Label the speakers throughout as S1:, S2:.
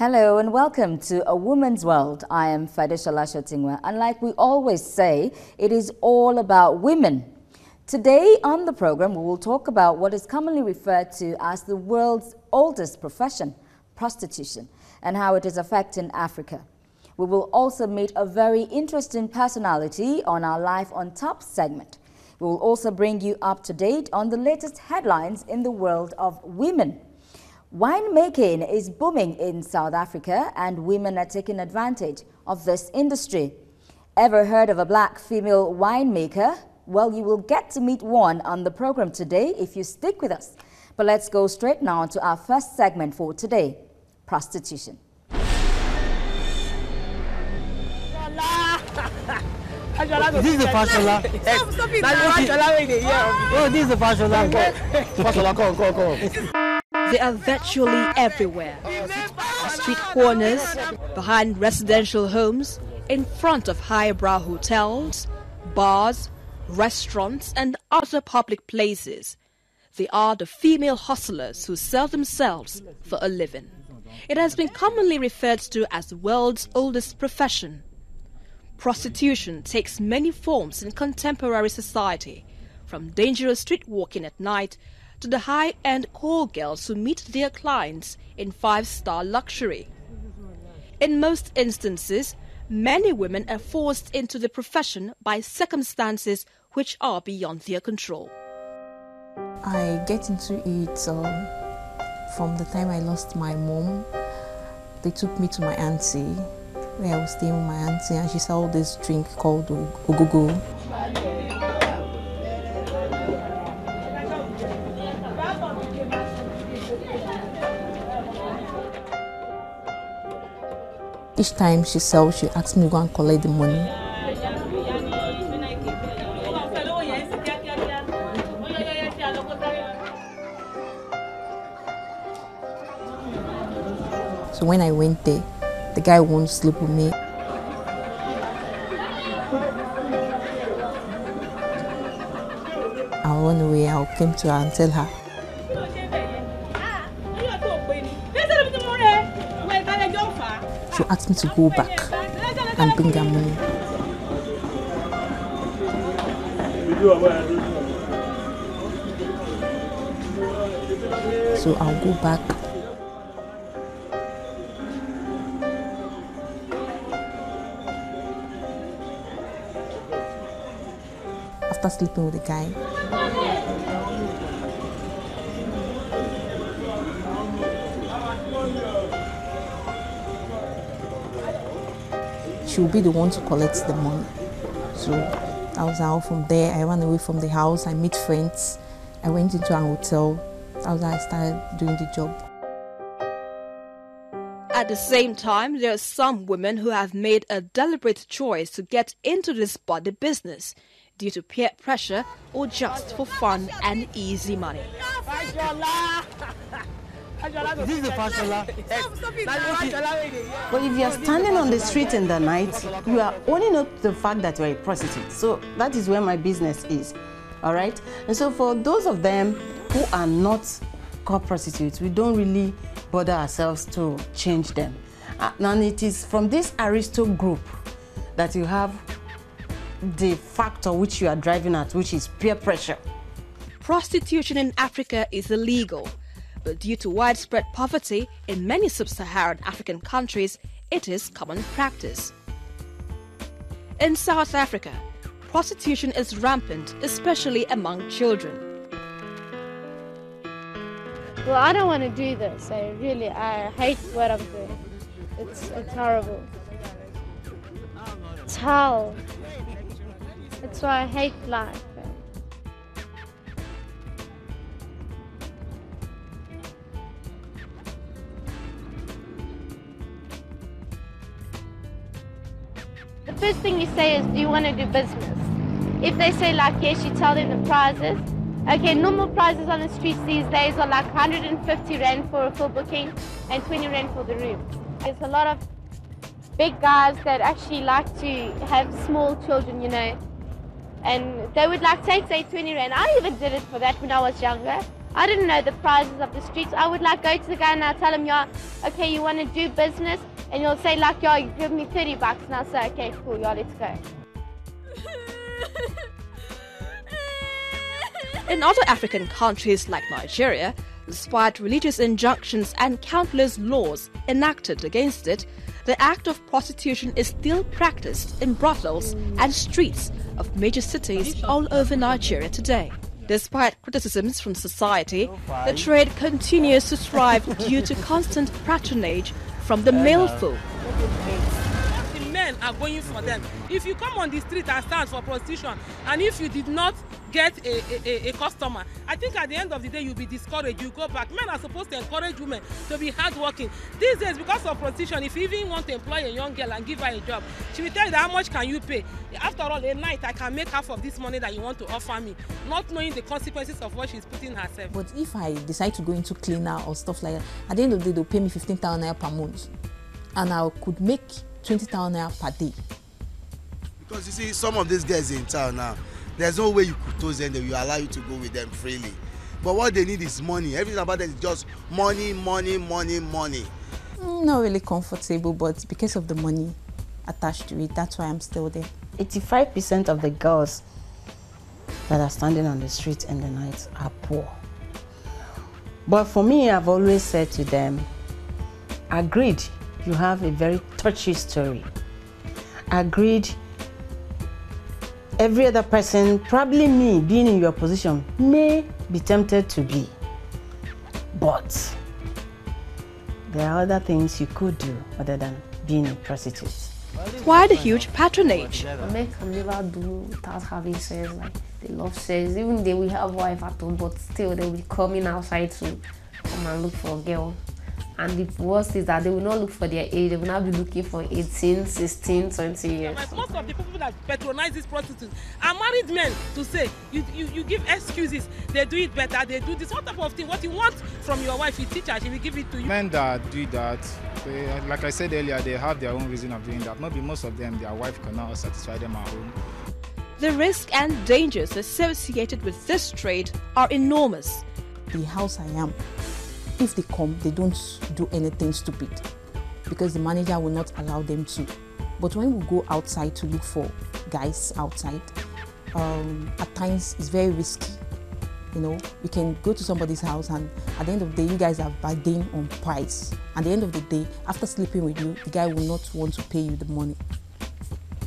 S1: Hello and welcome to A Woman's World. I am Fadeshala Shotingwa, and like we always say, it is all about women. Today on the program, we will talk about what is commonly referred to as the world's oldest profession, prostitution, and how it is affecting Africa. We will also meet a very interesting personality on our Life on Top segment. We will also bring you up to date on the latest headlines in the world of women. Winemaking is booming in South Africa, and women are taking advantage of this industry. Ever heard of a black female winemaker? Well, you will get to meet one on the program today if you stick with us. But let's go straight now to our first segment for today, prostitution.
S2: This is the fashola. Oh, this is the fashola. Go.
S3: They are virtually everywhere. On street corners, behind residential homes, in front of highbrow hotels, bars, restaurants and other public places. They are the female hustlers who sell themselves for a living. It has been commonly referred to as the world's oldest profession. Prostitution takes many forms in contemporary society, from dangerous street walking at night to the high-end call girls who meet their clients in five-star luxury. In most instances, many women are forced into the profession by circumstances which are beyond their control.
S4: I get into it from the time I lost my mom. They took me to my auntie, where I was staying with my auntie, and she sold this drink called Ogogo. Each time she sells, she asks me to go and collect the money. So when I went there, the guy won't sleep with me. I run away. I came to her and tell her. She asked me to go back and bring her money. So I'll go back. After sleeping with the guy, she will be the one to collect the money. So I was out from there. I ran away from the house. I met friends. I went into an hotel. That was how I started doing the job.
S3: At the same time, there are some women who have made a deliberate choice to get into this body business due to peer pressure or just for fun and easy money.
S2: This is the fashola.
S5: But if you are standing on the street in the night, you are owning up to the fact that you are a prostitute. So that is where my business is. All right? And so for those of them who are not called prostitutes, we don't really bother ourselves to change them. And it is from this aristo group that you have the factor which you are driving at, which is peer pressure.
S3: Prostitution in Africa is illegal, but due to widespread poverty in many sub-Saharan African countries, it is common practice. In South Africa, prostitution is rampant, especially among children.
S6: Well, I don't want to do this. I hate what I'm doing. It's horrible. It's hell. That's why I hate life. The first thing you say is, do you want to do business? If they say like yes, you tell them the prices. Okay, normal prices on the streets these days are like 150 Rand for a full booking and 20 Rand for the room. There's a lot of big guys that actually like to have small children, and they would like take, say, 20 Rand. I even did it for that when I was younger. I didn't know the prices of the streets. I would like go to the guy and I'll tell him, yeah, okay, you want to do business? And he'll say like, yeah, you give me $30. And I'll say, okay, cool, yeah, let's go.
S3: In other African countries like Nigeria, despite religious injunctions and countless laws enacted against it, the act of prostitution is still practiced in brothels and streets of major cities all over Nigeria today. Despite criticisms from society, the trade continues to thrive due to constant patronage from the male folk.
S7: The men are going for them. If you come on the street and stand for prostitution, and if you did not get a customer, I think at the end of the day you'll be discouraged. You go back. Men are supposed to encourage women to be hardworking. These days, because of prostitution, if you even want to employ a young girl and give her a job, she will tell you that how much can you pay. After all, a night I can make half of this money that you want to offer me, not knowing the consequences of what she's putting herself.
S4: But if I decide to go into cleaner or stuff like that, at the end of the day they'll pay me 15,000 naira per month, and I could make 20,000 naira per day.
S8: Because you see, some of these guys in town now, there's no way you could toast them, they will allow you to go with them freely. But what they need is money. Everything about them is just money, money, money, money.
S4: Not really comfortable, but because of the money attached to it, that's why I'm still there.
S5: 85% of the girls that are standing on the street in the night are poor. But for me, I've always said to them, agreed, you have a very touchy story. Agreed, every other person, probably me, being in your position, may be tempted to be. But there are other things you could do other than being a prostitute.
S3: Quite a huge patronage.
S9: Men can never do without having sex. Like, they love sex. Even they will have wife at home, but still they will be coming outside to come and look for a girl. And the worst is that they will not look for their age. They will not be looking for 18, 16, 20 years.
S7: Most of the people that patronize these prostitutes are married men to say, you give excuses, they do it better, they do this, what type of thing, what you want from your wife, you teach her, she will give it to you.
S10: Men that do that, they, like I said earlier, they have their own reason of doing that. Maybe most of them, their wife cannot satisfy them at home.
S3: The risk and dangers associated with this trade are enormous.
S4: The house I am, if they come, they don't do anything stupid because the manager will not allow them to. But when we go outside to look for guys outside, at times it's very risky. You know, you can go to somebody's house and at the end of the day, you guys are bidding on price. At the end of the day, after sleeping with you, the guy will not want to pay you the money.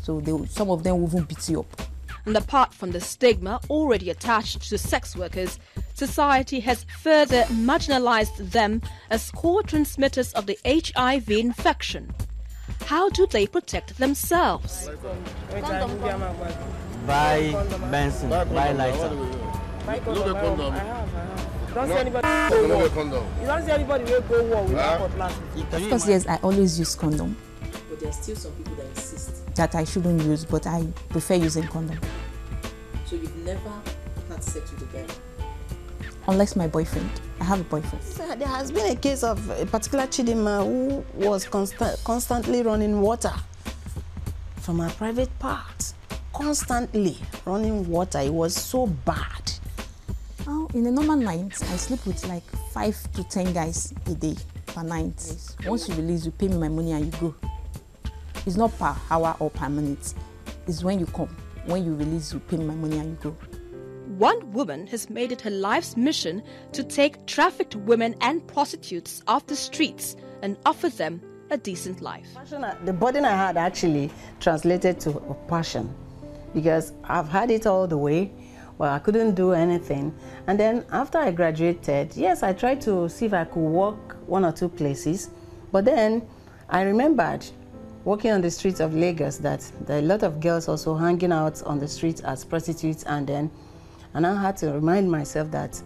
S4: So some of them will even beat you up.
S3: And apart from the stigma already attached to sex workers, society has further marginalized them as co-transmitters of the HIV infection. How do they protect themselves?
S2: Buy Benson, buy lighter.
S9: Don't see anybody go war. You don't see anybody will go war without cutlass.
S4: Of course, yes, I always use condom.
S11: But there are still some people that insist
S4: that I shouldn't use, but I prefer using condom.
S11: So you've never had sex with a guy?
S4: Unless my boyfriend. I have a boyfriend.
S5: There has been a case of a particular Chidima who was constantly running water from her private part. Constantly running water. It was so bad.
S4: Oh, in a normal night, I sleep with like 5 to 10 guys a day per night. Once you release, you pay me my money and you go. It's not per hour or per minute. It's when you come. When you release, you pay me my money and you go.
S3: One woman has made it her life's mission to take trafficked women and prostitutes off the streets and offer them a decent life.
S5: The burden I had actually translated to a passion because I've had it all the way. Well, I couldn't do anything. And then after I graduated, yes, I tried to see if I could work 1 or 2 places. But then I remembered walking on the streets of Lagos that there are a lot of girls also hanging out on the streets as prostitutes, and I had to remind myself that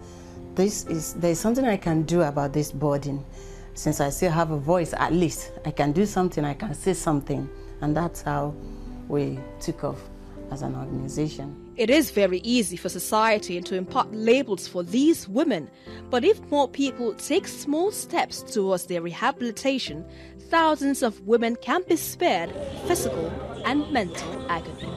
S5: there's something I can do about this burden. Since I still have a voice, at least I can do something, I can say something. And that's how we took off as an organization.
S3: It is very easy for society to impart labels for these women, but if more people take small steps towards their rehabilitation, thousands of women can be spared physical and mental agony.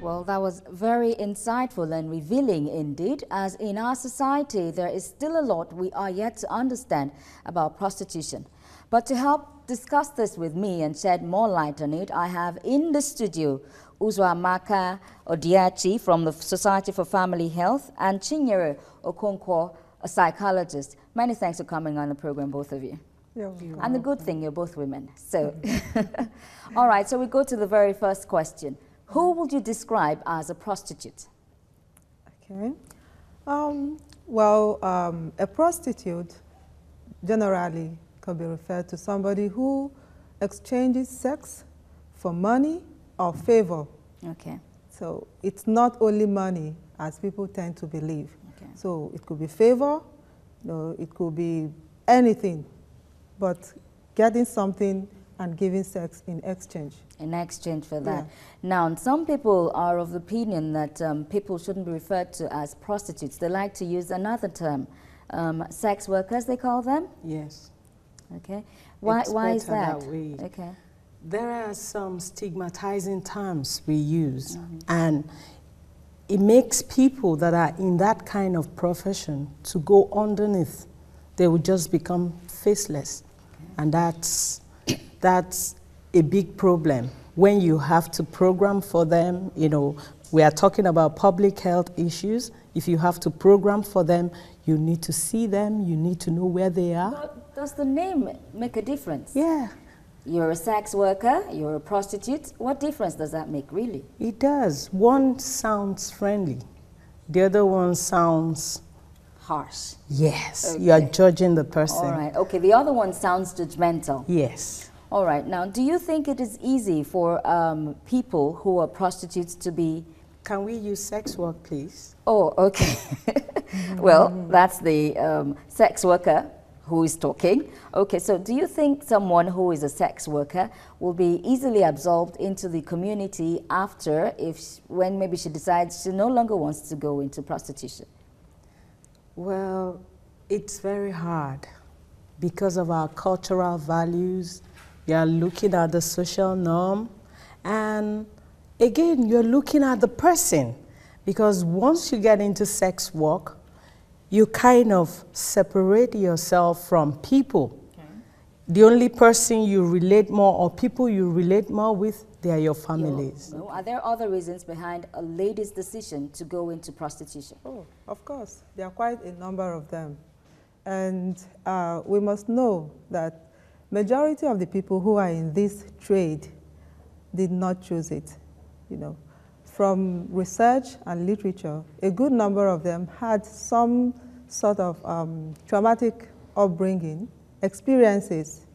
S1: Well, that was very insightful and revealing indeed, as in our society there is still a lot we are yet to understand about prostitution. But to help discuss this with me and shed more light on it, I have in the studio Uzwamaka Odiachi from the Society for Family Health and Chinyere Okonkwo, a psychologist. Many thanks for coming on the program, both of you. And the good thing, you're both women. So, all right, so we go to the very first question. Who would you describe as a prostitute?
S12: Okay. A prostitute generally can be referred to somebody who exchanges sex for money or favor.
S1: Okay.
S12: So it's not only money, as people tend to believe.
S1: Okay.
S12: So it could be favor, it could be anything, but getting something and giving sex in exchange.
S1: In exchange for that.
S12: Yeah.
S1: Now, some people are of the opinion that people shouldn't be referred to as prostitutes. They like to use another term, sex workers, they call them?
S13: Yes.
S1: Okay. Why is that?
S13: Way.
S1: Okay.
S13: There are some stigmatizing terms we use, and it makes people that are in that kind of profession to go underneath. They will just become faceless, and that's a big problem. When you have to program for them, we are talking about public health issues. If you have to program for them, you need to see them, you need to know where they are.
S1: But does the name make a difference?
S13: Yeah.
S1: You're a sex worker, you're a prostitute. What difference does that make, really?
S13: It does. One sounds friendly. The other one sounds
S1: harsh.
S13: Yes.
S1: Okay.
S13: You are judging the person.
S1: All right. Okay, the other one sounds judgmental.
S13: Yes.
S1: All right. Now, do you think it is easy for people who are prostitutes to be...
S13: Can we use sex work, please?
S1: Oh, okay. Well, that's the sex worker who is talking. Okay, so do you think someone who is a sex worker will be easily absorbed into the community after, when maybe she decides she no longer wants to go into prostitution?
S13: Well, it's very hard because of our cultural values. You are looking at the social norm, and again, you're looking at the person, because once you get into sex work, you kind of separate yourself from people. Okay. The only person you relate more, or people you relate more with, they are your families.
S1: Are there other reasons behind a lady's decision to go into prostitution?
S12: Oh, of course. There are quite a number of them. And we must know that majority of the people who are in this trade did not choose it. From research and literature, a good number of them had some sort of traumatic upbringing, experiences,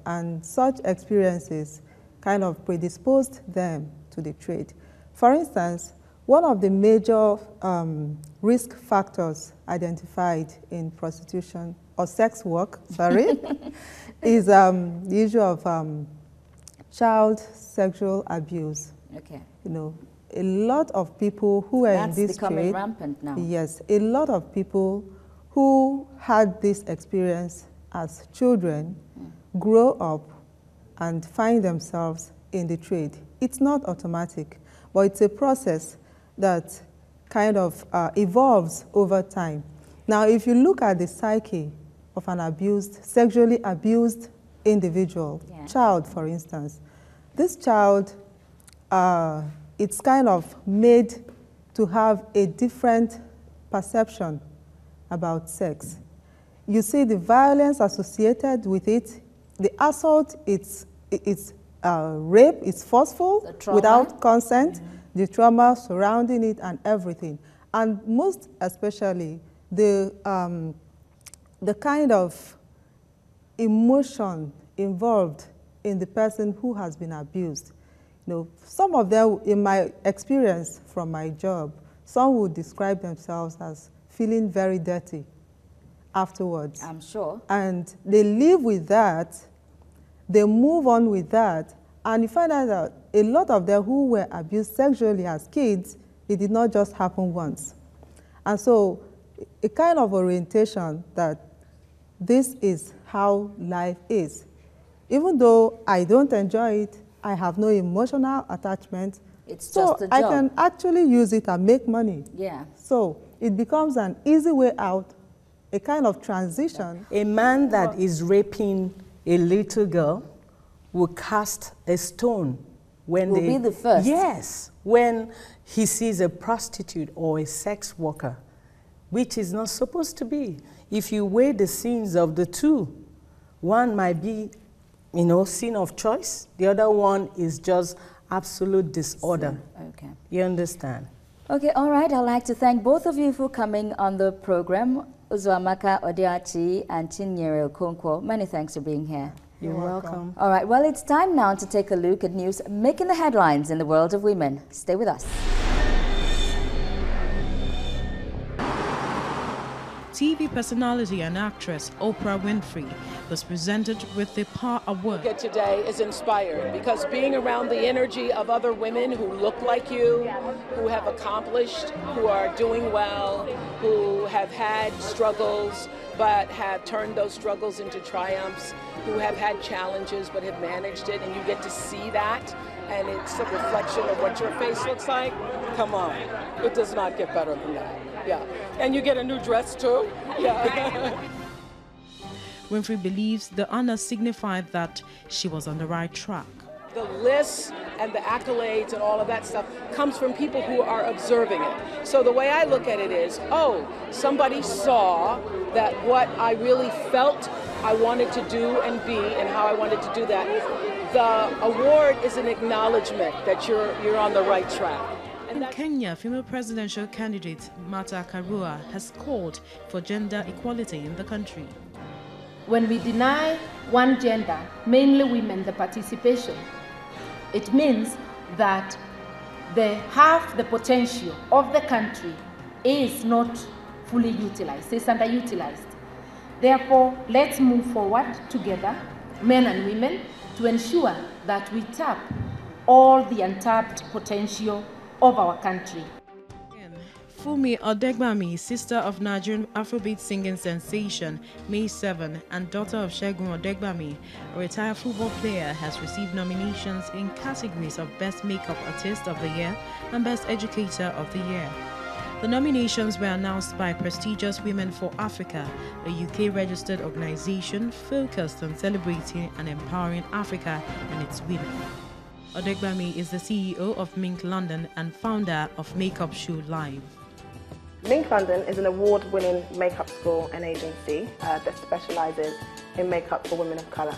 S12: and such experiences kind of predisposed them to the trade. For instance, one of the major risk factors identified in prostitution or sex work, is the issue of child sexual abuse.
S1: Okay.
S12: A lot of people who are in this trade.
S1: That's becoming rampant now.
S12: Yes, a lot of people who had this experience as children grow up and find themselves in the trade. It's not automatic, but it's a process that kind of evolves over time. Now, if you look at the psyche of an sexually abused individual, child, for instance, this child, it's kind of made to have a different perception about sex. You see the violence associated with it, the assault, it's rape, it's forceful, without consent, the trauma surrounding it and everything. And most especially, the kind of emotion involved in the person who has been abused. Some of them, in my experience from my job, some would describe themselves as feeling very dirty afterwards.
S1: I'm sure.
S12: And they live with that, they move on with that, and you find out that a lot of them who were abused sexually as kids, it did not just happen once. And so a kind of orientation that this is how life is. Even though I don't enjoy it, I have no emotional attachment.
S1: It's
S12: so
S1: just a job.
S12: I can actually use it and make money.
S1: Yeah.
S12: So it becomes an easy way out, a kind of transition.
S13: A man that is raping a little girl will cast a stone when
S1: will be the first.
S13: Yes, when he sees a prostitute or a sex worker, which is not supposed to be. If you weigh the sins of the two, one might be, sin of choice. The other one is just absolute disorder.
S1: Okay.
S13: You understand?
S1: Okay, all right. I'd like to thank both of you for coming on the program. Uzuamaka Odiachi and Chinyere Okonkwo. Many thanks for being here.
S13: You're welcome.
S1: All right, well, it's time now to take a look at news making the headlines in the world of women. Stay with us.
S14: TV personality and actress Oprah Winfrey was presented with the PAR Award.
S15: Today is inspired because being around the energy of other women who look like you, who have accomplished, who are doing well, who have had struggles but have turned those struggles into triumphs, who have had challenges but have managed it, and you get to see that, and it's a reflection of what your face looks like. Come on, it does not get better than that. Yeah, and you get a new dress too. Yeah.
S14: Winfrey believes the honor signified that she was on the right track.
S15: The lists and the accolades and all of that stuff comes from people who are observing it. So the way I look at it is, oh, somebody saw that what I really felt I wanted to do and be and how I wanted to do that. The award is an acknowledgement that you're on the right track.
S14: In Kenya, female presidential candidate Martha Karua has called for gender equality in the country.
S16: When we deny one gender, mainly women, the participation, it means that half the potential of the country is not fully utilized, it's underutilized. Therefore, let's move forward together, men and women, to ensure that we tap all the untapped potential of our country.
S14: Funmi Odegbami, sister of Nigerian Afrobeat singing sensation May 7 and daughter of Segun Odegbami, a retired football player, has received nominations in categories of Best Makeup Artist of the Year and Best Educator of the Year. The nominations were announced by prestigious Women for Africa, a UK-registered organization focused on celebrating and empowering Africa and its women. Odegbami is the CEO of Mink London and founder of Makeup Show Live.
S17: Mink London is an award-winning makeup school and agency that specializes in makeup for women of color.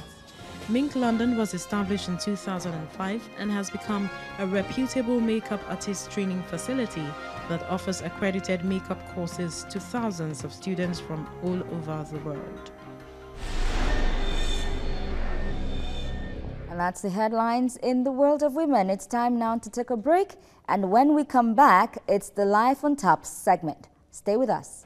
S14: Mink London was established in 2005 and has become a reputable makeup artist training facility that offers accredited makeup courses to thousands of students from all over the world.
S1: And that's the headlines in the world of women. It's time now to take a break. And when we come back, it's the Life on Top segment. Stay with us.